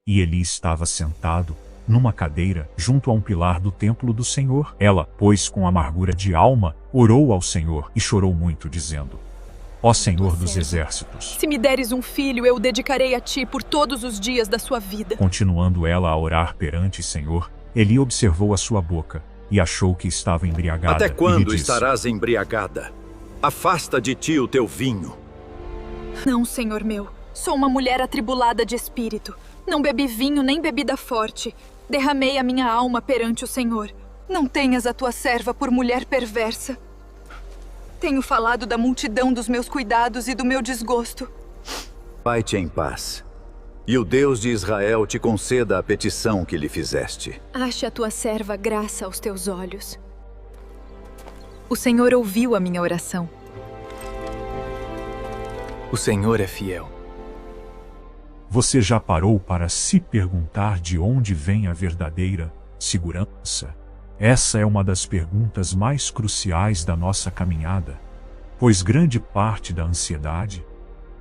e Eli estava sentado numa cadeira junto a um pilar do templo do Senhor. Ela, pois, com amargura de alma, orou ao Senhor e chorou muito, dizendo: Ó Senhor dos exércitos, se me deres um filho, eu o dedicarei a ti por todos os dias da sua vida. Continuando ela a orar perante o Senhor, Eli observou a sua boca e achou que estava embriagada. Até quando e lhe disse: estarás embriagada? Afasta de ti o teu vinho. Não, Senhor meu. Sou uma mulher atribulada de espírito. Não bebi vinho nem bebida forte. Derramei a minha alma perante o Senhor. Não tenhas a tua serva por mulher perversa. Tenho falado da multidão dos meus cuidados e do meu desgosto. Vai-te em paz, e o Deus de Israel te conceda a petição que lhe fizeste. Ache a tua serva graça aos teus olhos. O Senhor ouviu a minha oração. O Senhor é fiel. Você já parou para se perguntar de onde vem a verdadeira segurança? Essa é uma das perguntas mais cruciais da nossa caminhada, pois grande parte da ansiedade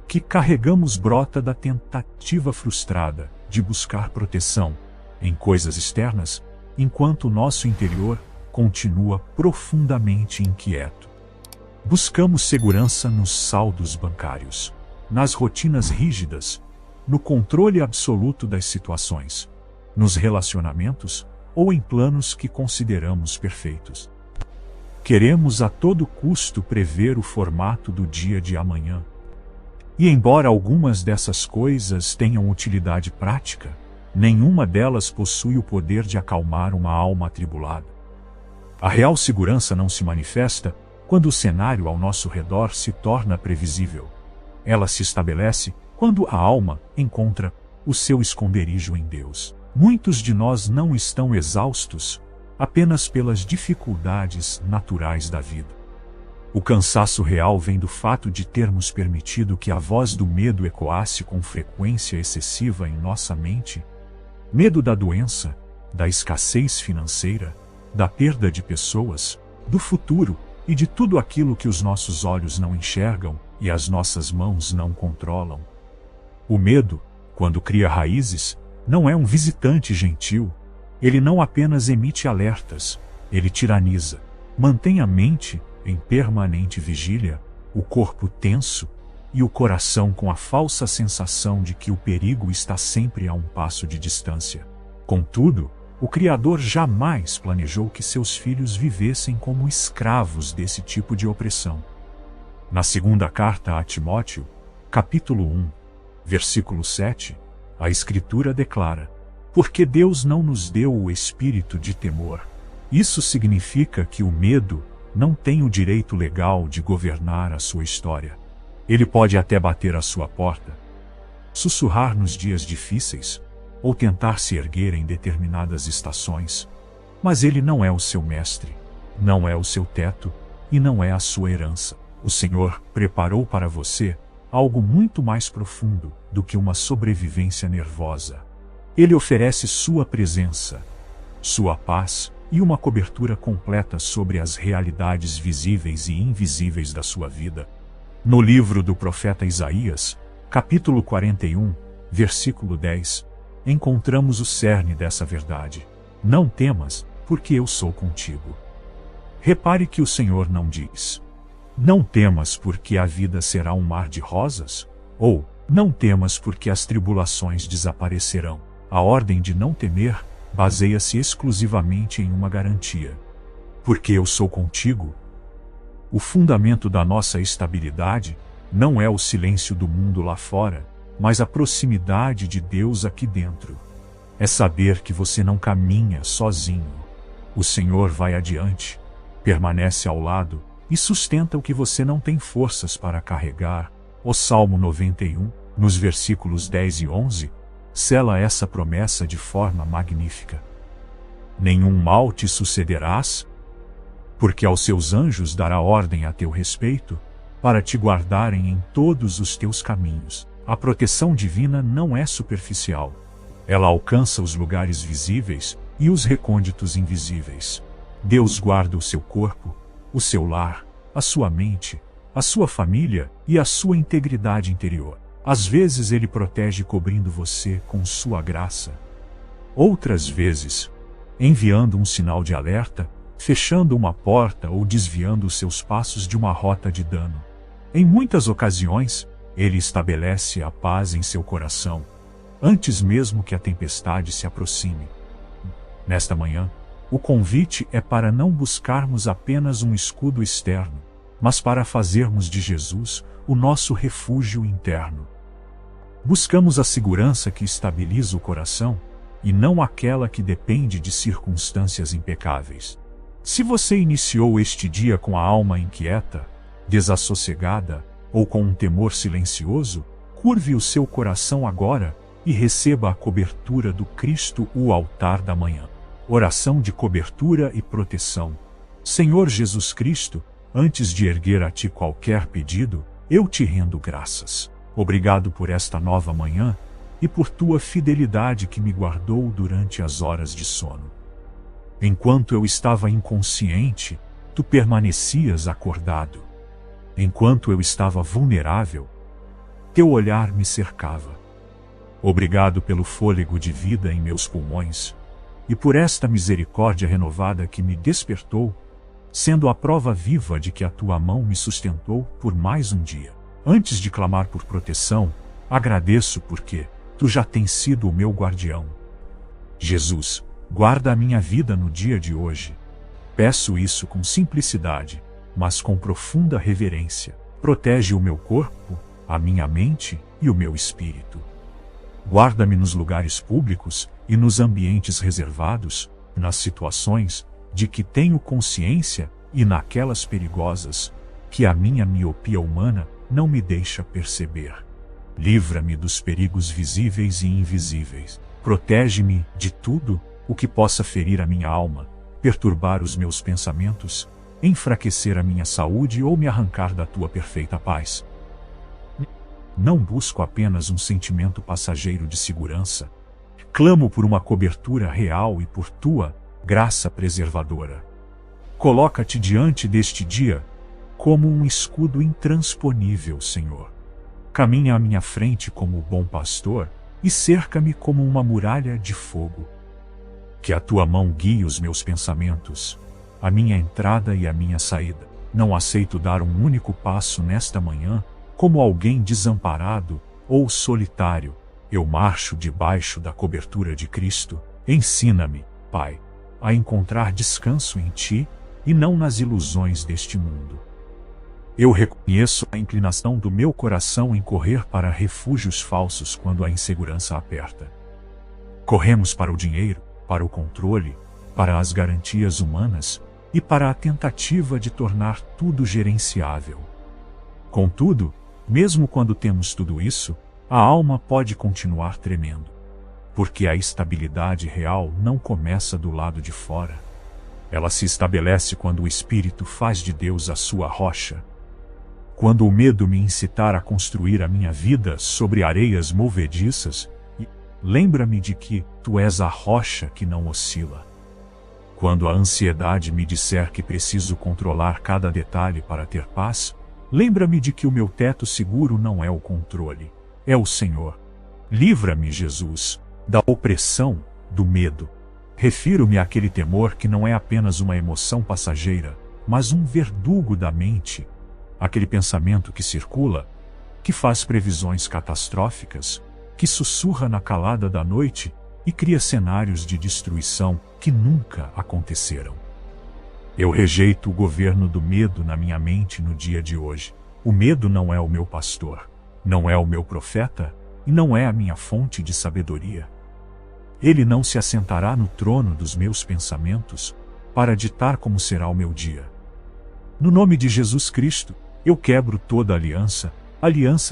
que carregamos brota da tentativa frustrada de buscar proteção em coisas externas, enquanto o nosso interior continua profundamente inquieto. Buscamos segurança nos saldos bancários, nas rotinas rígidas, no controle absoluto das situações, nos relacionamentos ou em planos que consideramos perfeitos. Queremos a todo custo prever o formato do dia de amanhã. E embora algumas dessas coisas tenham utilidade prática, nenhuma delas possui o poder de acalmar uma alma atribulada. A real segurança não se manifesta quando o cenário ao nosso redor se torna previsível. Ela se estabelece quando a alma encontra o seu esconderijo em Deus. Muitos de nós não estão exaustos apenas pelas dificuldades naturais da vida. O cansaço real vem do fato de termos permitido que a voz do medo ecoasse com frequência excessiva em nossa mente. Medo da doença, da escassez financeira, da perda de pessoas, do futuro e de tudo aquilo que os nossos olhos não enxergam e as nossas mãos não controlam. O medo, quando cria raízes, não é um visitante gentil. Ele não apenas emite alertas, ele tiraniza, mantém a mente em permanente vigília, o corpo tenso e o coração com a falsa sensação de que o perigo está sempre a um passo de distância. Contudo, o Criador jamais planejou que seus filhos vivessem como escravos desse tipo de opressão. Na segunda carta a Timóteo, capítulo 1, versículo 7, a Escritura declara: porque Deus não nos deu o espírito de temor. Isso significa que o medo não tem o direito legal de governar a sua história. Ele pode até bater à sua porta, sussurrar nos dias difíceis, ou tentar se erguer em determinadas estações, mas ele não é o seu mestre, não é o seu teto e não é a sua herança. O Senhor preparou para você algo muito mais profundo do que uma sobrevivência nervosa. Ele oferece sua presença, sua paz e uma cobertura completa sobre as realidades visíveis e invisíveis da sua vida. No livro do profeta Isaías, capítulo 41, versículo 10, encontramos o cerne dessa verdade. Não temas, porque eu sou contigo. Repare que o Senhor não diz: não temas porque a vida será um mar de rosas, ou não temas porque as tribulações desaparecerão. A ordem de não temer baseia-se exclusivamente em uma garantia: porque eu sou contigo. O fundamento da nossa estabilidade não é o silêncio do mundo lá fora, mas a proximidade de Deus aqui dentro. É saber que você não caminha sozinho. O Senhor vai adiante, permanece ao lado e sustenta o que você não tem forças para carregar. O Salmo 91, nos versículos 10 e 11, sela essa promessa de forma magnífica. Nenhum mal te sucederás, porque aos seus anjos dará ordem a teu respeito, para te guardarem em todos os teus caminhos. A proteção divina não é superficial. Ela alcança os lugares visíveis e os recônditos invisíveis. Deus guarda o seu corpo, o seu lar, a sua mente, a sua família e a sua integridade interior. Às vezes Ele protege cobrindo você com sua graça. Outras vezes, enviando um sinal de alerta, fechando uma porta ou desviando os seus passos de uma rota de dano. Em muitas ocasiões, Ele estabelece a paz em seu coração, antes mesmo que a tempestade se aproxime. Nesta manhã, o convite é para não buscarmos apenas um escudo externo, mas para fazermos de Jesus o nosso refúgio interno. Buscamos a segurança que estabiliza o coração, e não aquela que depende de circunstâncias impecáveis. Se você iniciou este dia com a alma inquieta, desassossegada, ou com um temor silencioso, curve o seu coração agora e receba a cobertura do Cristo, o altar da manhã. Oração de cobertura e proteção. Senhor Jesus Cristo, antes de erguer a Ti qualquer pedido, eu Te rendo graças. Obrigado por esta nova manhã e por Tua fidelidade que me guardou durante as horas de sono. Enquanto eu estava inconsciente, Tu permanecias acordado. Enquanto eu estava vulnerável, Teu olhar me cercava. Obrigado pelo fôlego de vida em meus pulmões e por esta misericórdia renovada que me despertou, sendo a prova viva de que a Tua mão me sustentou por mais um dia. Antes de clamar por proteção, agradeço porque Tu já tens sido o meu guardião. Jesus, guarda a minha vida no dia de hoje. Peço isso com simplicidade, mas com profunda reverência. Protege o meu corpo, a minha mente e o meu espírito. Guarda-me nos lugares públicos e nos ambientes reservados, nas situações de que tenho consciência e naquelas perigosas que a minha miopia humana não me deixa perceber. Livra-me dos perigos visíveis e invisíveis. Protege-me de tudo o que possa ferir a minha alma, perturbar os meus pensamentos, enfraquecer a minha saúde ou me arrancar da Tua perfeita paz. Não busco apenas um sentimento passageiro de segurança. Clamo por uma cobertura real e por Tua graça preservadora. Coloca-te diante deste dia como um escudo intransponível, Senhor. Caminha à minha frente como o bom pastor e cerca-me como uma muralha de fogo. Que a Tua mão guie os meus pensamentos, a minha entrada e a minha saída. Não aceito dar um único passo nesta manhã como alguém desamparado ou solitário. Eu marcho debaixo da cobertura de Cristo. Ensina-me, Pai, a encontrar descanso em Ti e não nas ilusões deste mundo. Eu reconheço a inclinação do meu coração em correr para refúgios falsos quando a insegurança aperta. Corremos para o dinheiro, para o controle, para as garantias humanas e para a tentativa de tornar tudo gerenciável. Contudo, mesmo quando temos tudo isso, a alma pode continuar tremendo, porque a estabilidade real não começa do lado de fora. Ela se estabelece quando o Espírito faz de Deus a sua rocha. Quando o medo me incitar a construir a minha vida sobre areias movediças, lembra-me de que Tu és a rocha que não oscila. Quando a ansiedade me disser que preciso controlar cada detalhe para ter paz, lembra-me de que o meu teto seguro não é o controle, é o Senhor. Livra-me, Jesus, da opressão, do medo. Refiro-me àquele temor que não é apenas uma emoção passageira, mas um verdugo da mente. Aquele pensamento que circula, que faz previsões catastróficas, que sussurra na calada da noite e cria cenários de destruição que nunca aconteceram. Eu rejeito o governo do medo na minha mente no dia de hoje. O medo não é o meu pastor, não é o meu profeta e não é a minha fonte de sabedoria. Ele não se assentará no trono dos meus pensamentos para ditar como será o meu dia. No nome de Jesus Cristo, eu quebro toda aliança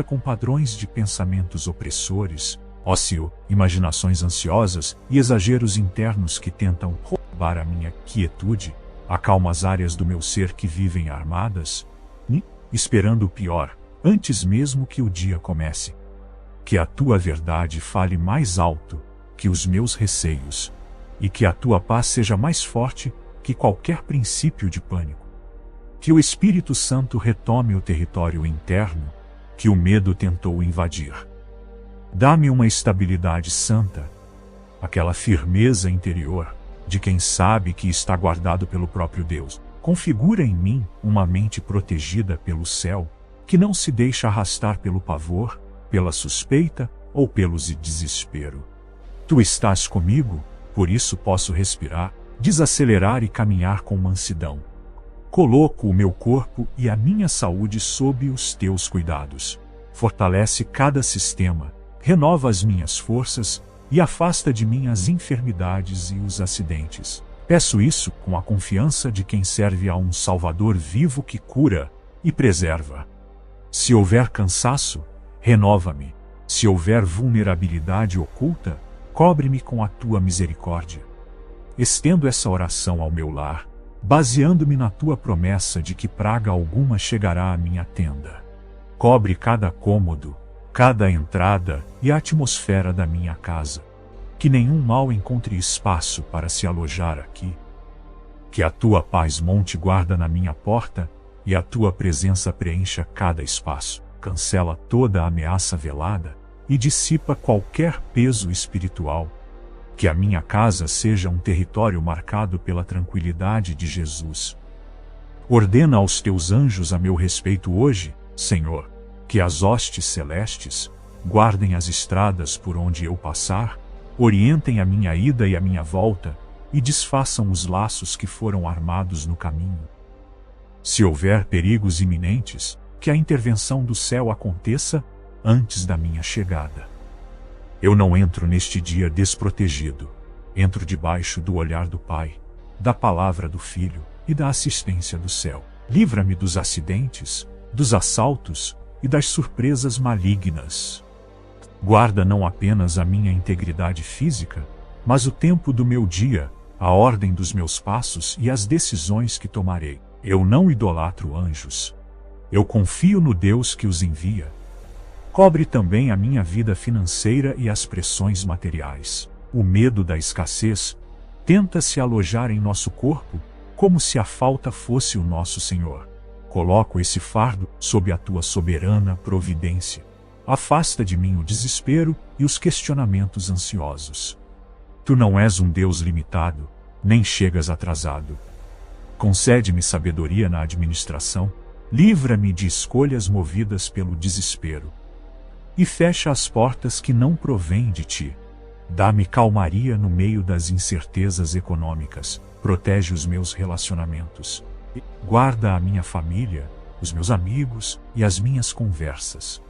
com padrões de pensamentos opressores, ócio, imaginações ansiosas e exageros internos que tentam roubar a minha quietude. Acalma as áreas do meu ser que vivem armadas, esperando o pior, antes mesmo que o dia comece. Que a Tua verdade fale mais alto que os meus receios, e que a Tua paz seja mais forte que qualquer princípio de pânico. Que o Espírito Santo retome o território interno, que o medo tentou invadir. Dá-me uma estabilidade santa, aquela firmeza interior de quem sabe que está guardado pelo próprio Deus. Configura em mim uma mente protegida pelo céu, que não se deixa arrastar pelo pavor, pela suspeita ou pelo desespero. Tu estás comigo, por isso posso respirar, desacelerar e caminhar com mansidão. Coloco o meu corpo e a minha saúde sob os teus cuidados. Fortalece cada sistema, renova as minhas forças e afasta de mim as enfermidades e os acidentes. Peço isso com a confiança de quem serve a um Salvador vivo que cura e preserva. Se houver cansaço, renova-me. Se houver vulnerabilidade oculta, cobre-me com a tua misericórdia. Estendo essa oração ao meu lar, baseando-me na tua promessa de que praga alguma chegará à minha tenda. Cobre cada cômodo, cada entrada e a atmosfera da minha casa. Que nenhum mal encontre espaço para se alojar aqui. Que a tua paz monte guarda na minha porta e a tua presença preencha cada espaço. Cancela toda a ameaça velada e dissipa qualquer peso espiritual. Que a minha casa seja um território marcado pela tranquilidade de Jesus. Ordena aos teus anjos a meu respeito hoje, Senhor, que as hostes celestes guardem as estradas por onde eu passar, orientem a minha ida e a minha volta e desfaçam os laços que foram armados no caminho. Se houver perigos iminentes, que a intervenção do céu aconteça antes da minha chegada. Eu não entro neste dia desprotegido. Entro debaixo do olhar do Pai, da palavra do Filho e da assistência do céu. Livra-me dos acidentes, dos assaltos e das surpresas malignas. Guarda não apenas a minha integridade física, mas o tempo do meu dia, a ordem dos meus passos e as decisões que tomarei. Eu não idolatro anjos. Eu confio no Deus que os envia. Cobre também a minha vida financeira e as pressões materiais. O medo da escassez tenta se alojar em nosso corpo, como se a falta fosse o nosso Senhor. Coloco esse fardo sob a tua soberana providência. Afasta de mim o desespero e os questionamentos ansiosos. Tu não és um Deus limitado, nem chegas atrasado. Concede-me sabedoria na administração, livra-me de escolhas movidas pelo desespero. E fecha as portas que não provêm de ti. Dá-me calmaria no meio das incertezas econômicas, protege os meus relacionamentos. Guarda a minha família, os meus amigos e as minhas conversas.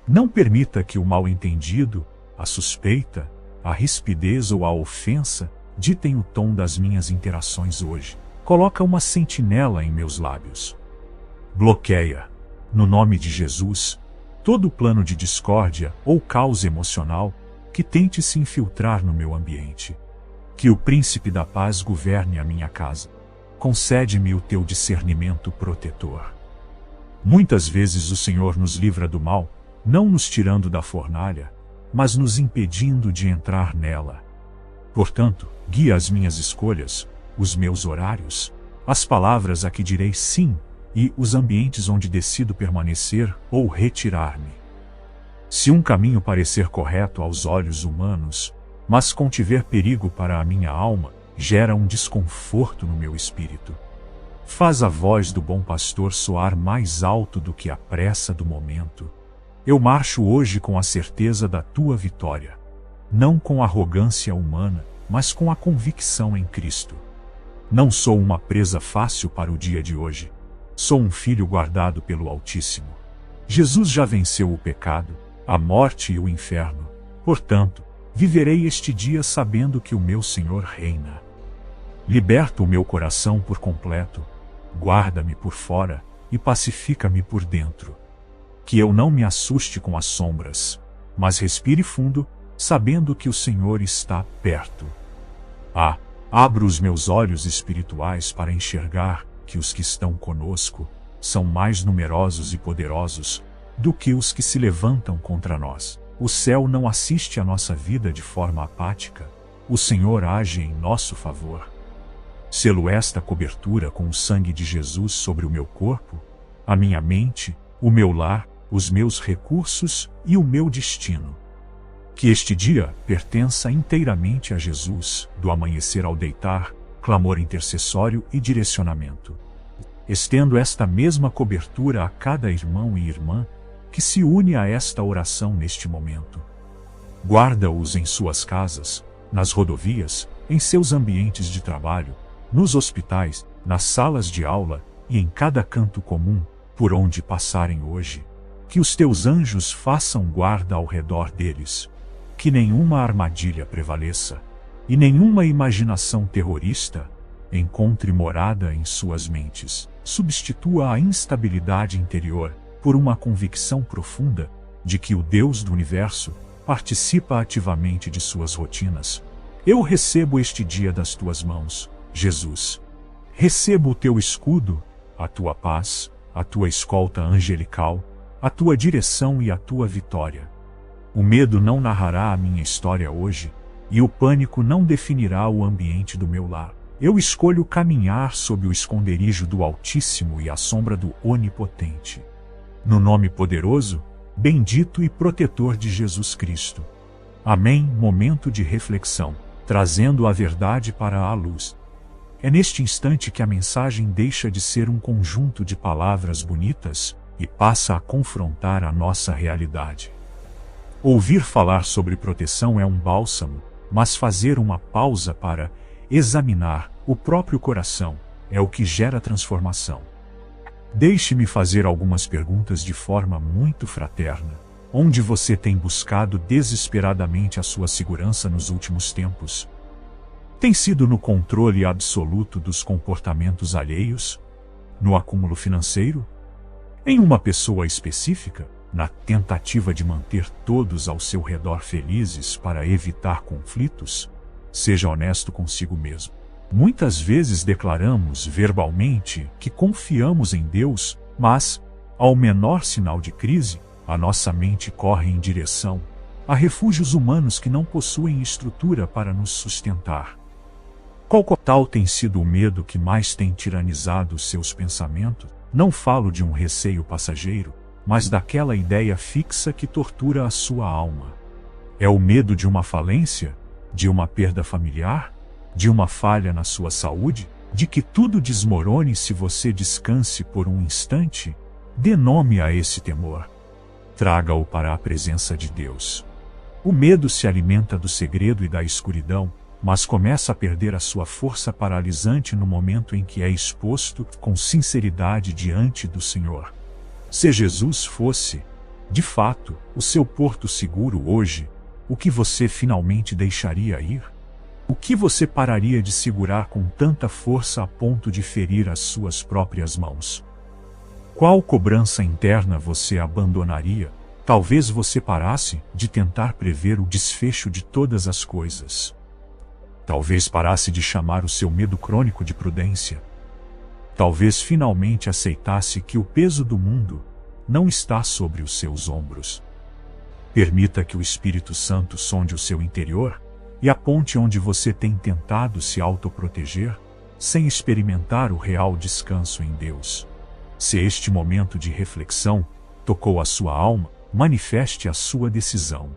Não permita que o mal-entendido, a suspeita, a rispidez ou a ofensa ditem o tom das minhas interações hoje. Coloca uma sentinela em meus lábios. Bloqueia, no nome de Jesus, todo plano de discórdia ou caos emocional que tente se infiltrar no meu ambiente. Que o príncipe da paz governe a minha casa. Concede-me o teu discernimento protetor. Muitas vezes o Senhor nos livra do mal, não nos tirando da fornalha, mas nos impedindo de entrar nela. Portanto, guia as minhas escolhas, os meus horários, as palavras a que direi sim e os ambientes onde decido permanecer ou retirar-me. Se um caminho parecer correto aos olhos humanos, mas contiver perigo para a minha alma, gera um desconforto no meu espírito. Faz a voz do bom pastor soar mais alto do que a pressa do momento. Eu marcho hoje com a certeza da tua vitória, não com arrogância humana, mas com a convicção em Cristo. Não sou uma presa fácil para o dia de hoje. Sou um filho guardado pelo Altíssimo. Jesus já venceu o pecado, a morte e o inferno. Portanto, viverei este dia sabendo que o meu Senhor reina. Liberta o meu coração por completo, guarda-me por fora e pacifica-me por dentro. Que eu não me assuste com as sombras, mas respire fundo, sabendo que o Senhor está perto. Abro os meus olhos espirituais para enxergar que os que estão conosco são mais numerosos e poderosos do que os que se levantam contra nós. O céu não assiste à nossa vida de forma apática. O Senhor age em nosso favor. Selo esta cobertura com o sangue de Jesus sobre o meu corpo, a minha mente, o meu lar os meus recursos e o meu destino. Que este dia pertença inteiramente a Jesus, do amanhecer ao deitar, clamor intercessório e direcionamento. Estendo esta mesma cobertura a cada irmão e irmã que se une a esta oração neste momento. Guarda-os em suas casas, nas rodovias, em seus ambientes de trabalho, nos hospitais, nas salas de aula e em cada canto comum, por onde passarem hoje. Que os teus anjos façam guarda ao redor deles. Que nenhuma armadilha prevaleça, e nenhuma imaginação terrorista encontre morada em suas mentes. Substitua a instabilidade interior por uma convicção profunda de que o Deus do universo participa ativamente de suas rotinas. Eu recebo este dia das tuas mãos, Jesus. Recebo o teu escudo, a tua paz, a tua escolta angelical, a tua direção e a tua vitória. O medo não narrará a minha história hoje, e o pânico não definirá o ambiente do meu lar. Eu escolho caminhar sob o esconderijo do Altíssimo e à sombra do Onipotente. No nome poderoso, bendito e protetor de Jesus Cristo. Amém. Momento de reflexão, trazendo a verdade para a luz. É neste instante que a mensagem deixa de ser um conjunto de palavras bonitas e passa a confrontar a nossa realidade. Ouvir falar sobre proteção é um bálsamo, mas fazer uma pausa para examinar o próprio coração é o que gera transformação. Deixe-me fazer algumas perguntas de forma muito fraterna. Onde você tem buscado desesperadamente a sua segurança nos últimos tempos? Tem sido no controle absoluto dos comportamentos alheios? No acúmulo financeiro? Em uma pessoa específica? Na tentativa de manter todos ao seu redor felizes para evitar conflitos? Seja honesto consigo mesmo. Muitas vezes declaramos verbalmente que confiamos em Deus, mas, ao menor sinal de crise, a nossa mente corre em direção a refúgios humanos que não possuem estrutura para nos sustentar. Qual tal tem sido o medo que mais tem tiranizado os seus pensamentos? Não falo de um receio passageiro, mas daquela ideia fixa que tortura a sua alma. É o medo de uma falência? De uma perda familiar? De uma falha na sua saúde? De que tudo desmorone se você descanse por um instante? Dê nome a esse temor. Traga-o para a presença de Deus. O medo se alimenta do segredo e da escuridão, mas começa a perder a sua força paralisante no momento em que é exposto com sinceridade diante do Senhor. Se Jesus fosse, de fato, o seu porto seguro hoje, o que você finalmente deixaria ir? O que você pararia de segurar com tanta força a ponto de ferir as suas próprias mãos? Qual cobrança interna você abandonaria? Talvez você parasse de tentar prever o desfecho de todas as coisas. Talvez parasse de chamar o seu medo crônico de prudência. Talvez finalmente aceitasse que o peso do mundo não está sobre os seus ombros. Permita que o Espírito Santo sonde o seu interior e aponte onde você tem tentado se autoproteger, sem experimentar o real descanso em Deus. Se este momento de reflexão tocou a sua alma, manifeste a sua decisão.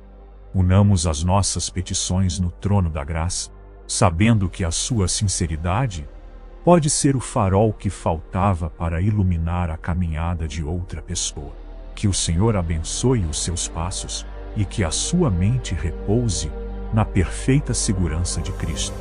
Unamos as nossas petições no trono da graça, sabendo que a sua sinceridade pode ser o farol que faltava para iluminar a caminhada de outra pessoa. Que o Senhor abençoe os seus passos e que a sua mente repouse na perfeita segurança de Cristo.